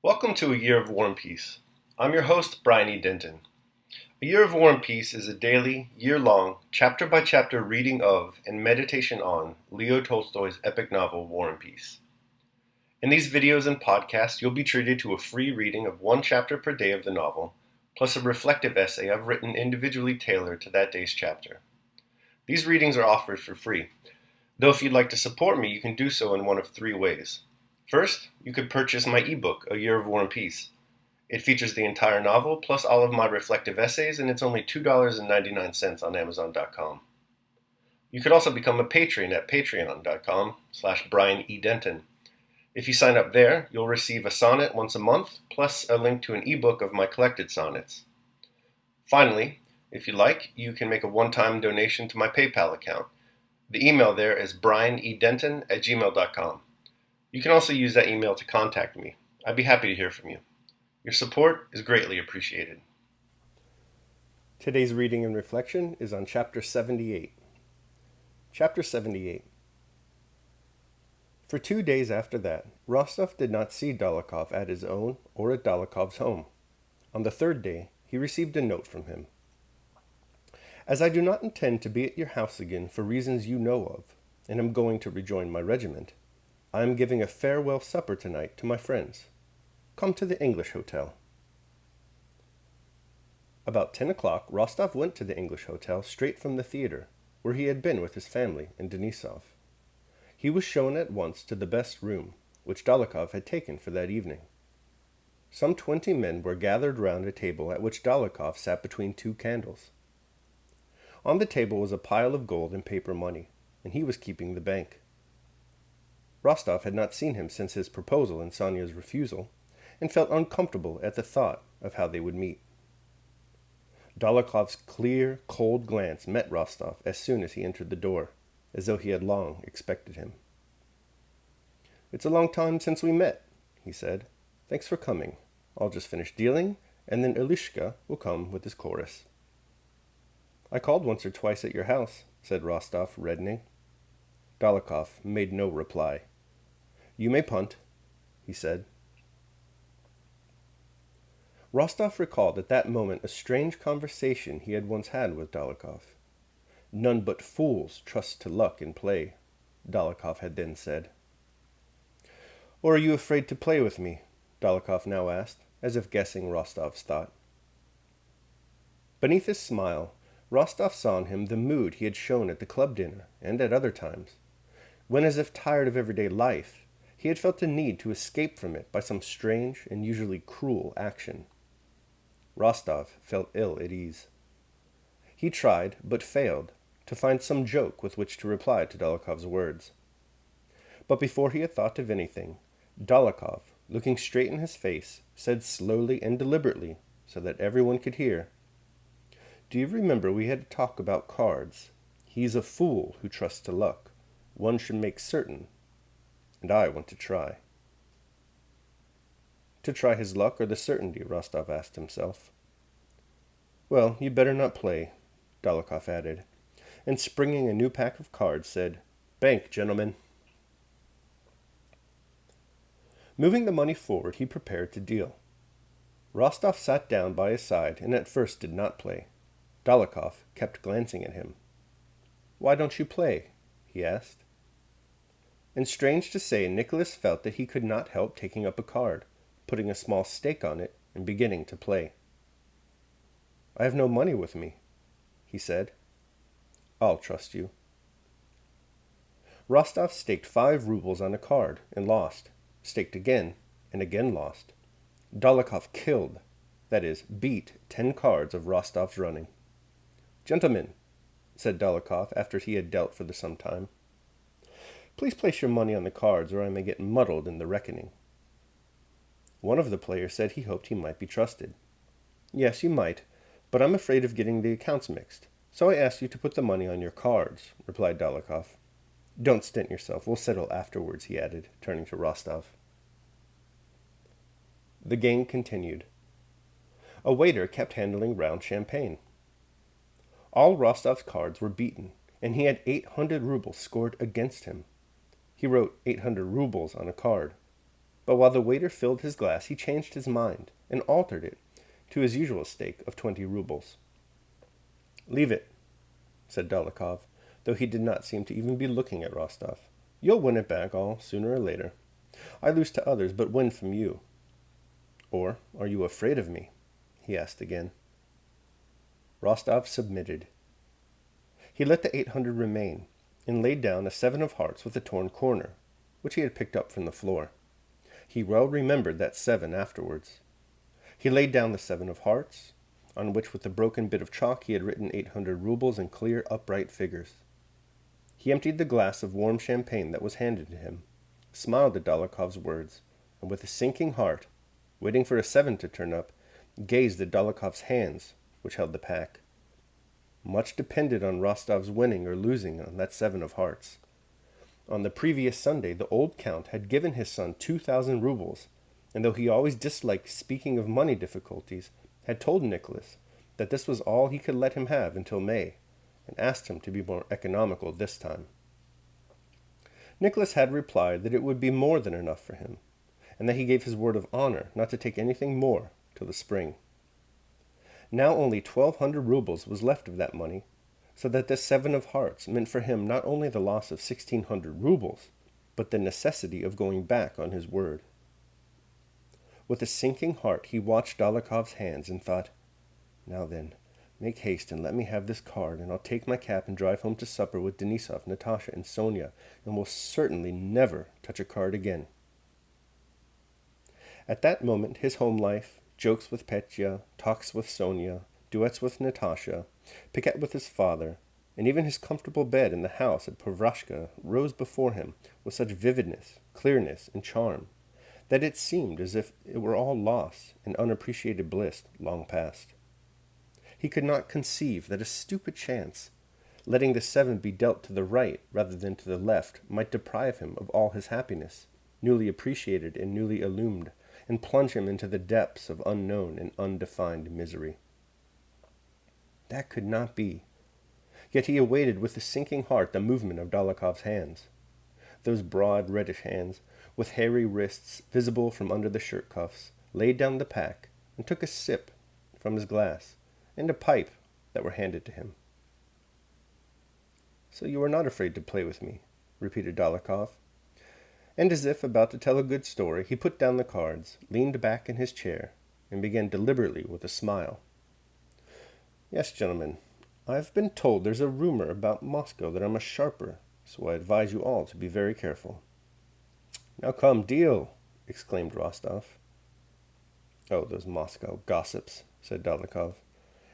Welcome to A Year of War and Peace. I'm your host, Brian E. Denton. A Year of War and Peace is a daily, year-long, chapter-by-chapter reading of and meditation on Leo Tolstoy's epic novel, War and Peace. In these videos and podcasts, you'll be treated to a free reading of one chapter per day of the novel, plus a reflective essay I've written individually tailored to that day's chapter. These readings are offered for free, though if you'd like to support me, you can do so in one of three ways. First, you could purchase my ebook, A Year of War and Peace. It features the entire novel, plus all of my reflective essays, and it's only $2.99 on Amazon.com. You could also become a patron at patreon.com/Brian E. Denton. If you sign up there, you'll receive a sonnet once a month, plus a link to an ebook of my collected sonnets. Finally, if you like, you can make a one-time donation to my PayPal account. The email there is brianedenton@gmail.com. You can also use that email to contact me. I'd be happy to hear from you. Your support is greatly appreciated. Today's reading and reflection is on Chapter 78. Chapter 78. For 2 days after that, Rostov did not see Dólokhov at his own or at Dólokhov's home. On the third day, he received a note from him. As I do not intend to be at your house again for reasons you know of, and am going to rejoin my regiment, I am giving a farewell supper tonight to my friends. Come to the English Hotel. About 10 o'clock, Rostov went to the English Hotel straight from the theater, where he had been with his family in Denisov. He was shown at once to the best room, which Dólokhov had taken for that evening. Some 20 men were gathered round a table at which Dólokhov sat between two candles. On the table was a pile of gold and paper money, and he was keeping the bank. Rostov had not seen him since his proposal and Sonia's refusal, and felt uncomfortable at the thought of how they would meet. Dólokhov's clear, cold glance met Rostov as soon as he entered the door, as though he had long expected him. "It's a long time since we met," he said. "Thanks for coming. I'll just finish dealing, and then Ilyushka will come with his chorus." "I called once or twice at your house," said Rostov, reddening. Dólokhov made no reply. "You may punt," he said. Rostov recalled at that moment a strange conversation he had once had with Dólokhov. "None but fools trust to luck in play," Dólokhov had then said. "Or are you afraid to play with me?" Dólokhov now asked, as if guessing Rostov's thought. Beneath his smile, Rostov saw in him the mood he had shown at the club dinner and at other times, when, as if tired of everyday life, he had felt a need to escape from it by some strange and usually cruel action. Rostov felt ill at ease. He tried, but failed, to find some joke with which to reply to Dólokhov's words. But before he had thought of anything, Dólokhov, looking straight in his face, said slowly and deliberately, so that everyone could hear, "Do you remember we had a talk about cards? He's a fool who trusts to luck. One should make certain. And I want to try." To try his luck or the certainty, Rostov asked himself. "Well, you better not play," Dólokhov added, and springing a new pack of cards said, "Bank, gentlemen." Moving the money forward, he prepared to deal. Rostov sat down by his side and at first did not play. Dólokhov kept glancing at him. "Why don't you play?" he asked. And strange to say, Nicholas felt that he could not help taking up a card, putting a small stake on it, and beginning to play. "I have no money with me," he said. "I'll trust you." Rostov staked 5 rubles on a card and lost, staked again, and again lost. Dólokhov killed, that is, beat 10 cards of Rostov's running. "Gentlemen," said Dólokhov after he had dealt for some time, "please place your money on the cards or I may get muddled in the reckoning." One of the players said he hoped he might be trusted. "Yes, you might, but I'm afraid of getting the accounts mixed, so I asked you to put the money on your cards," replied Dólokhov. "Don't stint yourself, we'll settle afterwards," he added, turning to Rostov. The game continued. A waiter kept handing round champagne. All Rostov's cards were beaten, and he had 800 rubles scored against him. He wrote 800 rubles on a card. but while the waiter filled his glass, he changed his mind and altered it to his usual stake of 20 rubles. "Leave it," said Dólokhov, though he did not seem to even be looking at Rostov. "You'll win it back all sooner or later. I lose to others, but win from you." "Or are you afraid of me?" he asked again. Rostov submitted. He let the 800 remain, and laid down a 7 of hearts with a torn corner, which he had picked up from the floor. He well remembered that 7 afterwards. He laid down the 7 of hearts, on which with a broken bit of chalk he had written 800 rubles in clear, upright figures. He emptied the glass of warm champagne that was handed to him, smiled at Dólokhov's words, and with a sinking heart, waiting for a 7 to turn up, gazed at Dólokhov's hands, which held the pack. Much depended on Rostov's winning or losing on that 7 of hearts. On the previous Sunday, the old count had given his son 2,000 rubles, and though he always disliked speaking of money difficulties, had told Nicholas that this was all he could let him have until May, and asked him to be more economical this time. Nicholas had replied that it would be more than enough for him, and that he gave his word of honor not to take anything more till the spring. Now only 1,200 rubles was left of that money, so that this 7 of hearts meant for him not only the loss of 1,600 rubles, but the necessity of going back on his word. With a sinking heart he watched Dólokhov's hands and thought, "Now then, make haste and let me have this card, and I'll take my cap and drive home to supper with Denisov, Natasha, and Sonia, and will certainly never touch a card again." At that moment his home life, jokes with Petya, talks with Sonia, duets with Natasha, piquet with his father, and even his comfortable bed in the house at Povrashka rose before him with such vividness, clearness, and charm, that it seemed as if it were all loss and unappreciated bliss long past. He could not conceive that a stupid chance, letting the 7 be dealt to the right rather than to the left, might deprive him of all his happiness, newly appreciated and newly illumined, and plunge him into the depths of unknown and undefined misery. That could not be. Yet he awaited with a sinking heart the movement of Dólokhov's hands. Those broad, reddish hands, with hairy wrists visible from under the shirt cuffs, laid down the pack and took a sip from his glass and a pipe that were handed to him. "So you are not afraid to play with me," repeated Dólokhov. And as if about to tell a good story, he put down the cards, leaned back in his chair, and began deliberately with a smile. "Yes, gentlemen, I've been told there's a rumor about Moscow that I'm a sharper, so I advise you all to be very careful." "Now come, deal!" exclaimed Rostov. "Oh, those Moscow gossips," said Dólokhov,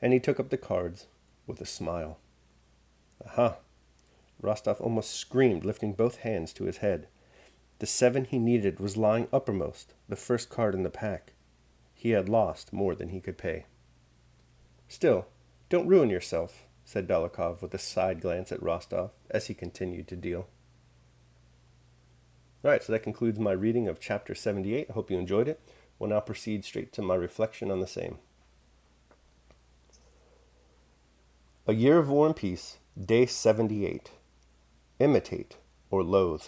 and he took up the cards with a smile. "Aha!" Rostov almost screamed, lifting both hands to his head. The 7 he needed was lying uppermost, the first card in the pack. He had lost more than he could pay. "Still, don't ruin yourself," said Dólokhov with a side glance at Rostov as he continued to deal. All right, so that concludes my reading of chapter 78. I hope you enjoyed it. We'll now proceed straight to my reflection on the same. A Year of War and Peace, Day 78. Imitate or loathe.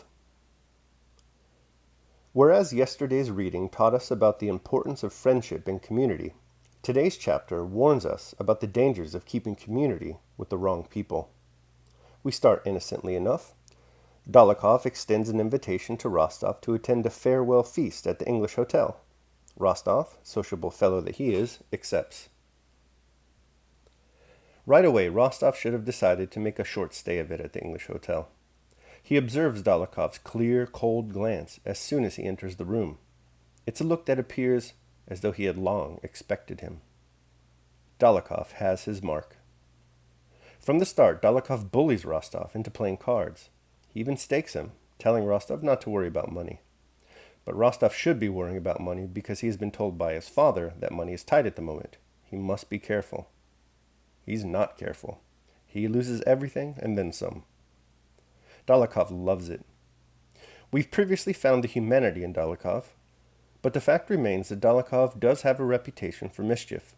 Whereas yesterday's reading taught us about the importance of friendship and community, today's chapter warns us about the dangers of keeping community with the wrong people. We start innocently enough. Dólokhov extends an invitation to Rostov to attend a farewell feast at the English hotel. Rostov, sociable fellow that he is, accepts. Right away, Rostov should have decided to make a short stay of it at the English hotel. He observes Dólokhov's clear, cold glance as soon as he enters the room. It's a look that appears as though he had long expected him. Dólokhov has his mark. From the start, Dólokhov bullies Rostov into playing cards. He even stakes him, telling Rostov not to worry about money. But Rostov should be worrying about money because he has been told by his father that money is tight at the moment. He must be careful. He's not careful. He loses everything and then some. Dólokhov loves it. We've previously found the humanity in Dólokhov, but the fact remains that Dólokhov does have a reputation for mischief,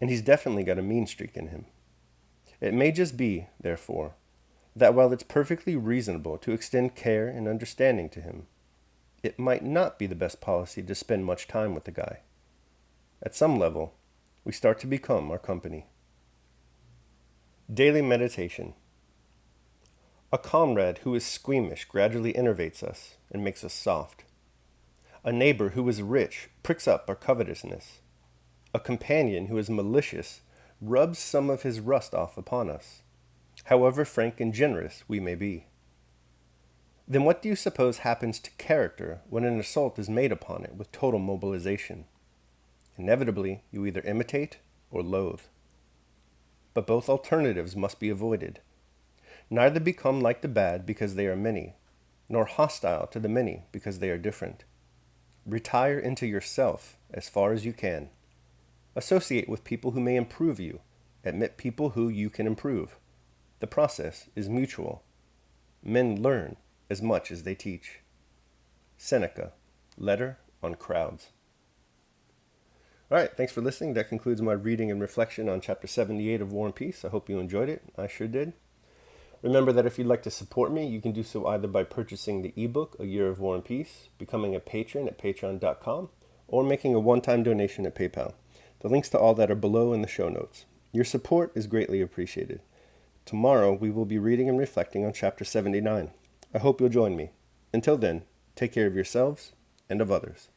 and he's definitely got a mean streak in him. It may just be, therefore, that while it's perfectly reasonable to extend care and understanding to him, it might not be the best policy to spend much time with the guy. At some level, we start to become our company. Daily meditation. A comrade who is squeamish gradually enervates us and makes us soft. A neighbor who is rich pricks up our covetousness. A companion who is malicious rubs some of his rust off upon us, however frank and generous we may be. Then what do you suppose happens to character when an assault is made upon it with total mobilization? Inevitably, you either imitate or loathe. But both alternatives must be avoided. Neither become like the bad because they are many, nor hostile to the many because they are different. Retire into yourself as far as you can. Associate with people who may improve you. Admit people who you can improve. The process is mutual. Men learn as much as they teach. Seneca, Letter on Crowds. All right, thanks for listening. That concludes my reading and reflection on Chapter 78 of War and Peace. I hope you enjoyed it. I sure did. Remember that if you'd like to support me, you can do so either by purchasing the ebook, A Year of War and Peace, becoming a patron at patreon.com, or making a one-time donation at PayPal. The links to all that are below in the show notes. Your support is greatly appreciated. Tomorrow, we will be reading and reflecting on Chapter 79. I hope you'll join me. Until then, take care of yourselves and of others.